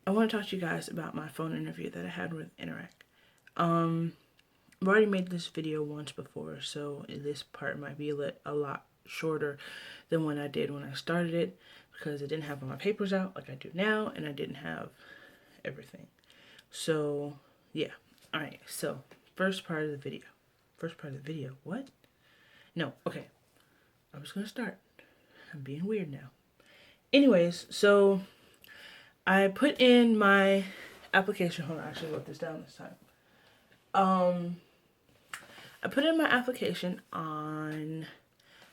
I want to talk to you guys about my phone interview that I had with Interac. I've already made this video once before, so this part might be a lot shorter than when I did when I started it, because I didn't have all my papers out like I do now, and I didn't have everything. So, yeah. Alright, so, first part of the video. First part of the video. What? No, okay. I was gonna start. I'm being weird now. Anyways, so I put in my application. Hold on, I actually wrote this down this time. I put in my application on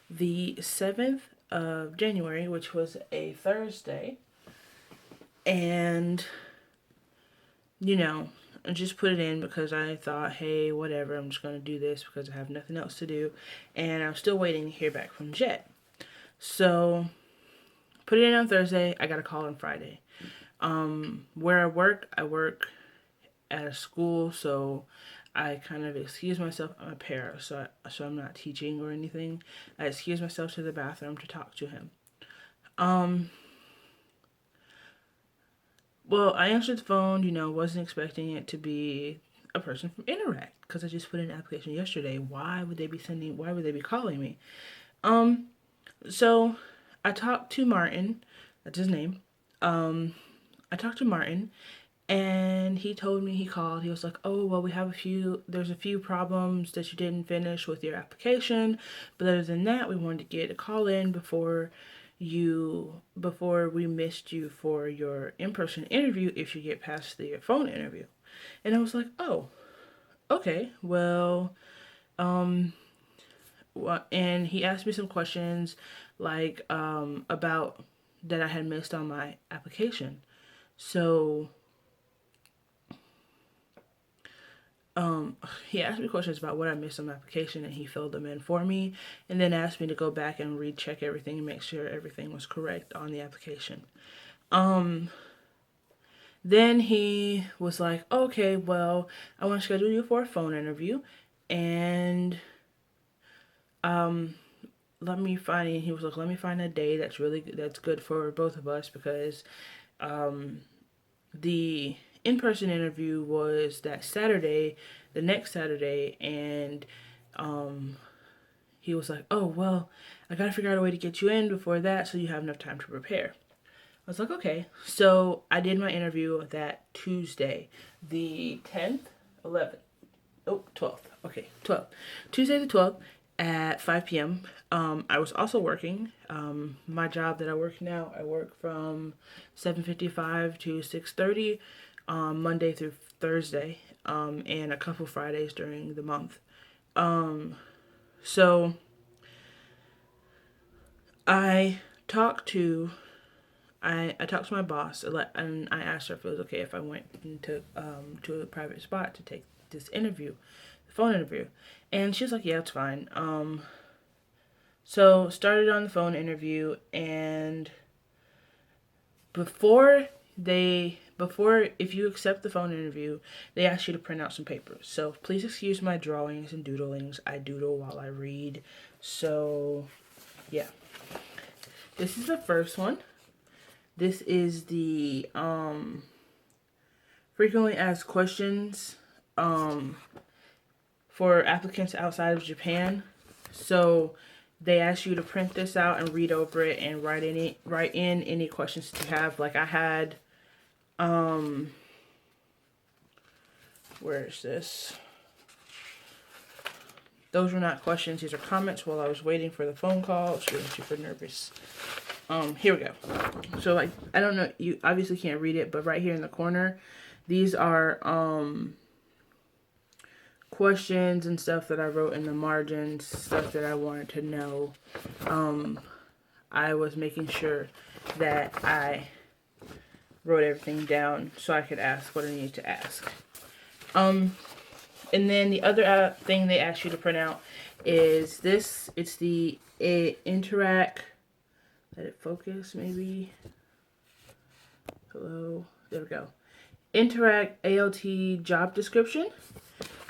the 7th of January, which was a Thursday. And, I just put it in because I thought, hey, whatever, I'm just going to do this because I have nothing else to do. And I'm still waiting to hear back from Jet. So, put it in on Thursday. I got a call on Friday. Where I work at a school, so I kind of excuse myself. I'm a para, so I'm not teaching or anything. I excuse myself to the bathroom to talk to him. Well, I answered the phone. Wasn't expecting it to be a person from Interac because I just put in an application yesterday. Why would they be calling me? So I talked to Martin. That's his name. I talked to Martin, and he told me, he called, he was like, oh, well, there's a few problems that you didn't finish with your application, but other than that, we wanted to get a call in before we missed you for your in-person interview if you get past the phone interview. And I was like, oh, okay, well, and he asked me some questions like about that I had missed on my application. So he asked me questions about what I missed on my application, and he filled them in for me, and then asked me to go back and recheck everything and make sure everything was correct on the application. Then he was like, okay, well, I want to schedule you for a phone interview, and let me find. He was like, let me find a day that's good for both of us, because the in-person interview was that Saturday, the next Saturday, and he was like, oh, well, I gotta figure out a way to get you in before that so you have enough time to prepare. I was like, okay. So I did my interview that Tuesday, the 10th, 11th, 12th. Okay, 12th. Tuesday the 12th at 5 p.m. I was also working. My job that I work now, I work from 7:55 to 6:30, Monday through Thursday, and a couple Fridays during the month. So I talked to I talked to my boss, and I asked her if it was okay if I went to a private spot to take this interview, the phone interview, and she was like, "Yeah, it's fine." So started on the phone interview, and before if you accept the phone interview, they ask you to print out some papers. So please excuse my drawings and doodlings. I doodle while I read. So yeah, this is the first one. This is the frequently asked questions for applicants outside of Japan. So they ask you to print this out and read over it and write in any questions that you have. Like I had, where is this? Those were not questions. These are comments while I was waiting for the phone call. She was super nervous. Here we go. So like, I don't know, you obviously can't read it, but right here in the corner, these are questions and stuff that I wrote in the margins, stuff that I wanted to know. I was making sure that I wrote everything down so I could ask what I needed to ask. And then the other thing they asked you to print out is this. It's the Interac. Let it focus, maybe. Hello. There we go. Interac ALT job description.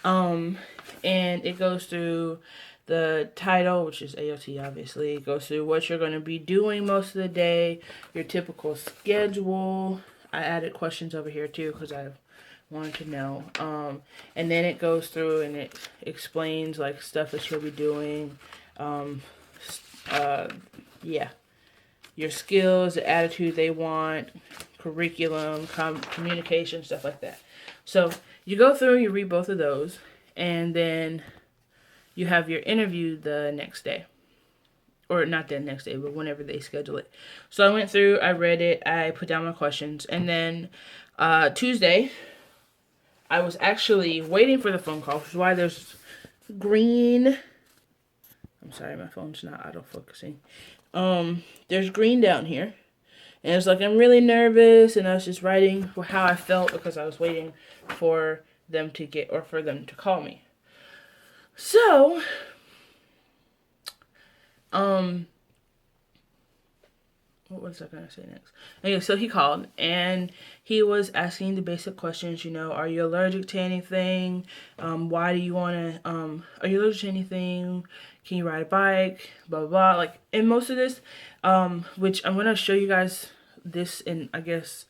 And it goes through the title, which is ALT, obviously. It goes through what you're going to be doing most of the day, your typical schedule, I added questions over here too because I wanted to know. And then it goes through and it explains like stuff that you'll be doing. Yeah, your skills, the attitude they want, curriculum, communication, stuff like that. So you go through and you read both of those, and then you have your interview the next day. Or not the next day, but whenever they schedule it. So I went through, I read it, I put down my questions, and then Tuesday, I was actually waiting for the phone call, which is why there's green. I'm sorry, my phone's not auto-focusing. There's green down here. And it's like I'm really nervous, and I was just writing how I felt because I was waiting for them to for them to call me. So, what was I going to say next? Okay, so he called, and he was asking the basic questions, are you allergic to anything? Why do you want to, are you allergic to anything? Can you ride a bike? Blah, blah, blah. Like, in most of this, which I'm going to show you guys this in, I guess,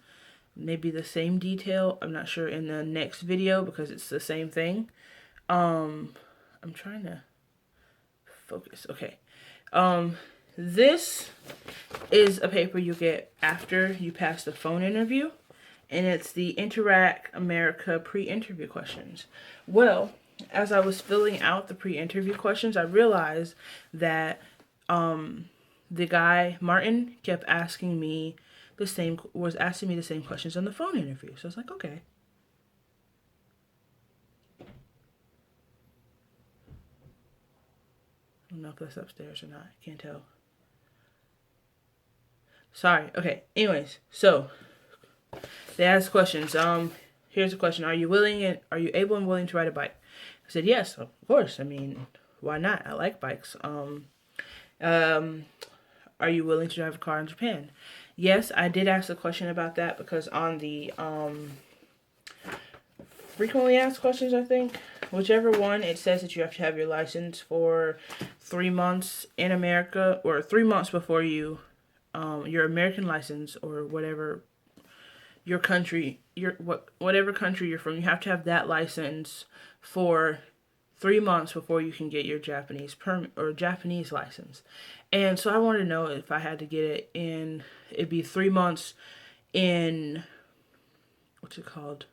maybe the same detail. I'm not sure in the next video because it's the same thing. I'm trying to focus. Okay. This is a paper you get after you pass the phone interview, and it's the Interac America pre-interview questions. Well, as I was filling out the pre-interview questions, I realized that the guy, Martin, kept asking me the same questions on the phone interview. So I was like, okay. I don't know if that's upstairs or not. I can't tell. Sorry. Okay. Anyways, so they asked questions. Here's a question: Are you able and willing to ride a bike? I said yes, of course. I mean, why not? I like bikes. Are you willing to drive a car in Japan? Yes, I did ask a question about that because on the frequently asked questions, I think, whichever one, it says that you have to have your license for 3 months in America, or 3 months before you your American license, or whatever your country, whatever country you're from, you have to have that license for 3 months before you can get your Japanese permit or Japanese license. And so I wanted to know if I had to get it in, it'd be 3 months in, what's it called?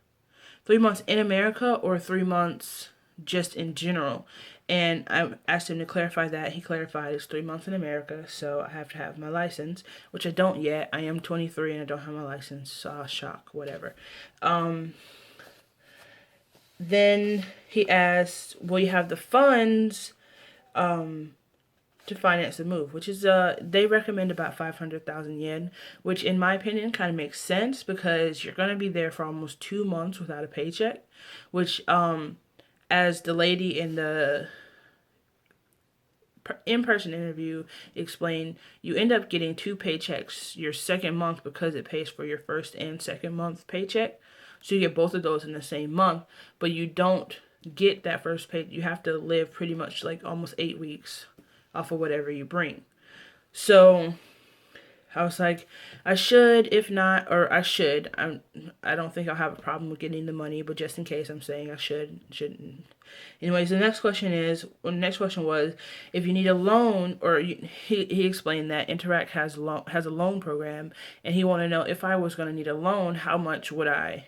3 months in America or 3 months just in general. And I asked him to clarify that. He clarified it's 3 months in America, so I have to have my license, which I don't yet. I am 23 and I don't have my license, so shock, whatever. Then he asked, will you have the funds to finance the move, which is, they recommend about 500,000 yen, which in my opinion kind of makes sense because you're going to be there for almost 2 months without a paycheck, which, as the lady in the in-person interview explained, you end up getting 2 paychecks your second month because it pays for your first and second month paycheck. So you get both of those in the same month, but you don't get that first pay. You have to live pretty much like almost 8 weeks off of whatever you bring. So I was like, I should, if not, or I should. I don't think I'll have a problem with getting the money, but just in case, I'm saying I shouldn't. Anyways, the next question was, if you need a loan, or he explained that Interac has a loan program, and he wanted to know if I was going to need a loan, how much would I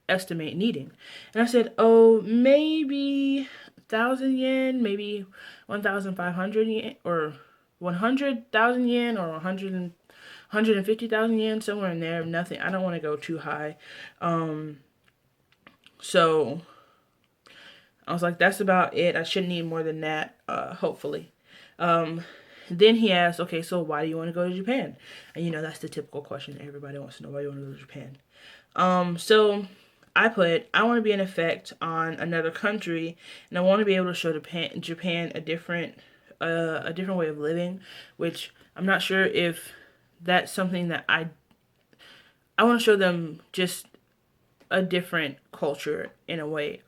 estimate needing? And I said, oh, maybe 1,000 yen, maybe 1,500 yen, or 100,000 yen, or 150,000 yen, somewhere in there. Nothing. I don't want to go too high. So I was like, that's about it. I shouldn't need more than that, hopefully. Then he asked, okay, so why do you want to go to Japan? And that's the typical question everybody wants to know, why do you want to go to Japan? So I want to be an effect on another country, and I want to be able to show Japan a different way of living, which I'm not sure if that's something that I want to show them, just a different culture in a way,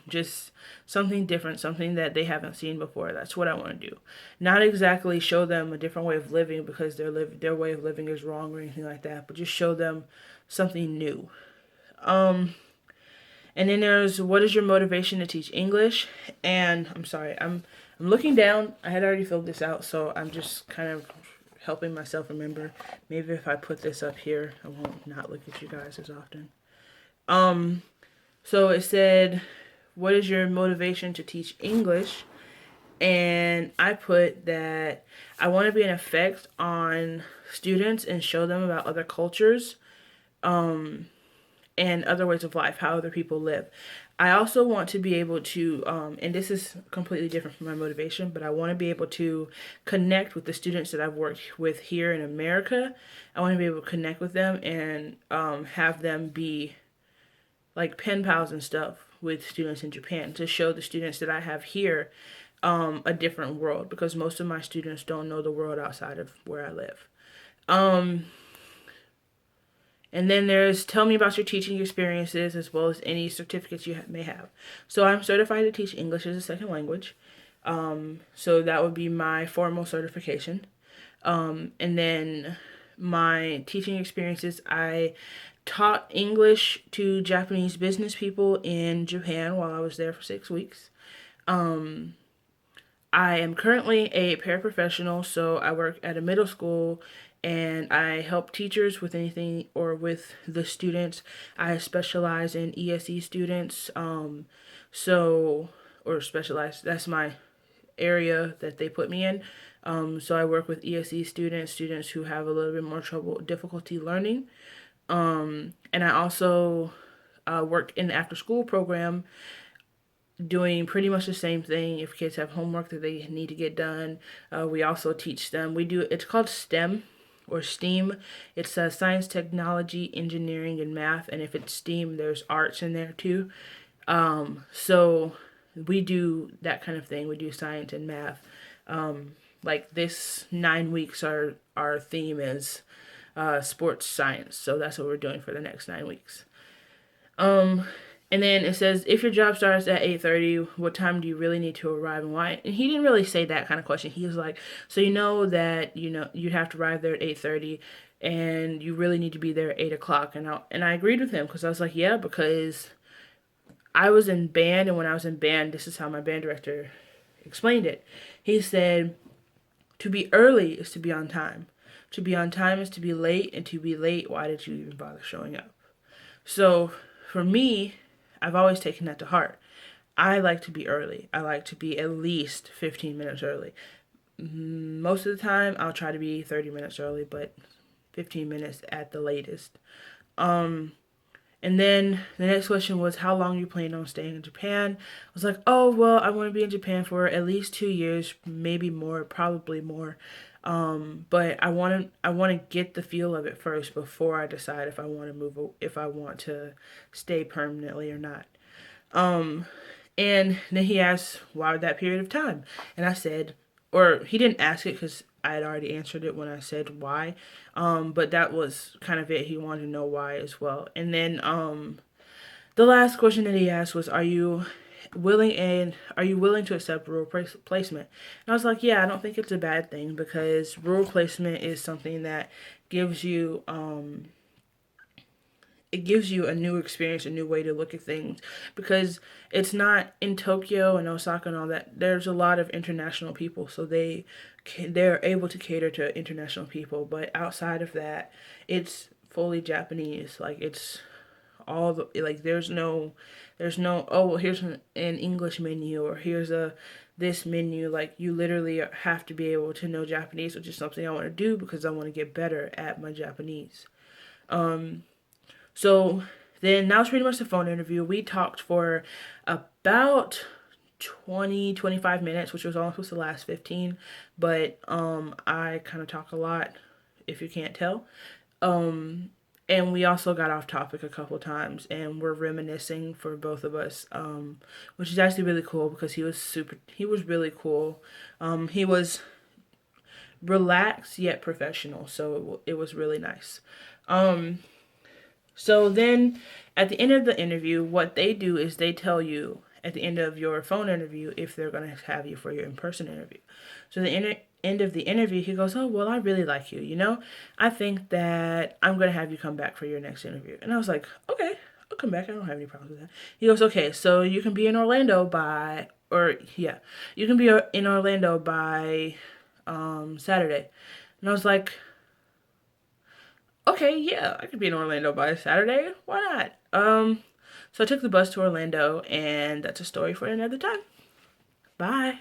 just something different, something that they haven't seen before. That's what I want to do. Not exactly show them a different way of living because their way of living is wrong or anything like that, but just show them something new. And then there's what is your motivation to teach English? And I'm sorry, I'm looking down. I had already filled this out, so I'm just kind of helping myself remember. Maybe if I put this up here, I won't not look at you guys as often. So it said, what is your motivation to teach English? And I put that I want to be an effect on students and show them about other cultures, and other ways of life, how other people live. I also want to be able to, and this is completely different from my motivation, but I want to be able to connect with the students that I've worked with here in America. I want to be able to connect with them and have them be like pen pals and stuff with students in Japan to show the students that I have here a different world, because most of my students don't know the world outside of where I live. And then there's tell me about your teaching experiences as well as any certificates you may have. So I'm certified to teach English as a second language. So that would be my formal certification. And then my teaching experiences, I taught English to Japanese business people in Japan while I was there for 6 weeks. I am currently a paraprofessional, so I work at a middle school and I help teachers with anything or with the students. I specialize in ESE students, or specialize, that's my area that they put me in. So I work with ESE students who have a little bit more difficulty learning. And I also work in the after school program doing pretty much the same thing. If kids have homework that they need to get done, we also teach them. It's called STEM or STEAM. It's science, technology, engineering, and math. And if it's STEAM, there's arts in there too. So we do that kind of thing. We do science and math. Like this 9 weeks, our theme is sports science. So that's what we're doing for the next 9 weeks. And then it says, if your job starts at 8:30, what time do you really need to arrive and why? And he didn't really say that kind of question. He was like, so you know that, you'd have to arrive there at 8:30 and you really need to be there at 8 o'clock. And I agreed with him because I was like, yeah, because I was in band, and when I was in band, this is how my band director explained it. He said, to be early is to be on time. To be on time is to be late, and to be late, why did you even bother showing up? So for me, I've always taken that to heart. I like to be early. I like to be at least 15 minutes early. Most of the time, I'll try to be 30 minutes early, but 15 minutes at the latest. And then the next question was, how long you plan on staying in Japan? I was like, oh, well, I want to be in Japan for at least 2 years, maybe more, probably more. But I want to get the feel of it first before I decide if I want to move, if I want to stay permanently or not. And then he asked, why that period of time? And I said, or he didn't ask it because I had already answered it when I said why. But that was kind of it. He wanted to know why as well. And then the last question that he asked was, are you willing to accept rural placement? And I was like, yeah, I don't think it's a bad thing, because rural placement is something that gives you it gives you a new experience, a new way to look at things, because it's not in Tokyo and Osaka and all that. There's a lot of international people, so they're able to cater to international people. But outside of that, it's fully Japanese. Like it's all the like there's no oh well, here's an English menu, or here's this menu. Like you literally have to be able to know Japanese, which is something I want to do because I want to get better at my Japanese. So then that was pretty much the phone interview. We talked for about 25 minutes, which was only supposed to last 15, but I kind of talk a lot, if you can't tell. And we also got off topic a couple times, and we're reminiscing for both of us, which is actually really cool because he was really cool. He was relaxed yet professional, so it was really nice. So then at the end of the interview, what they do is they tell you at the end of your phone interview if they're going to have you for your in-person interview. So end of the interview, he goes, "Oh, well, I really like you, you know? I think that I'm going to have you come back for your next interview." And I was like, "Okay, I'll come back. I don't have any problems with that." He goes, "Okay, so you can be in Orlando by, or yeah, you can be in Orlando by Saturday." And I was like, "Okay, yeah, I could be in Orlando by Saturday. Why not?" So I took the bus to Orlando, and that's a story for another time. Bye.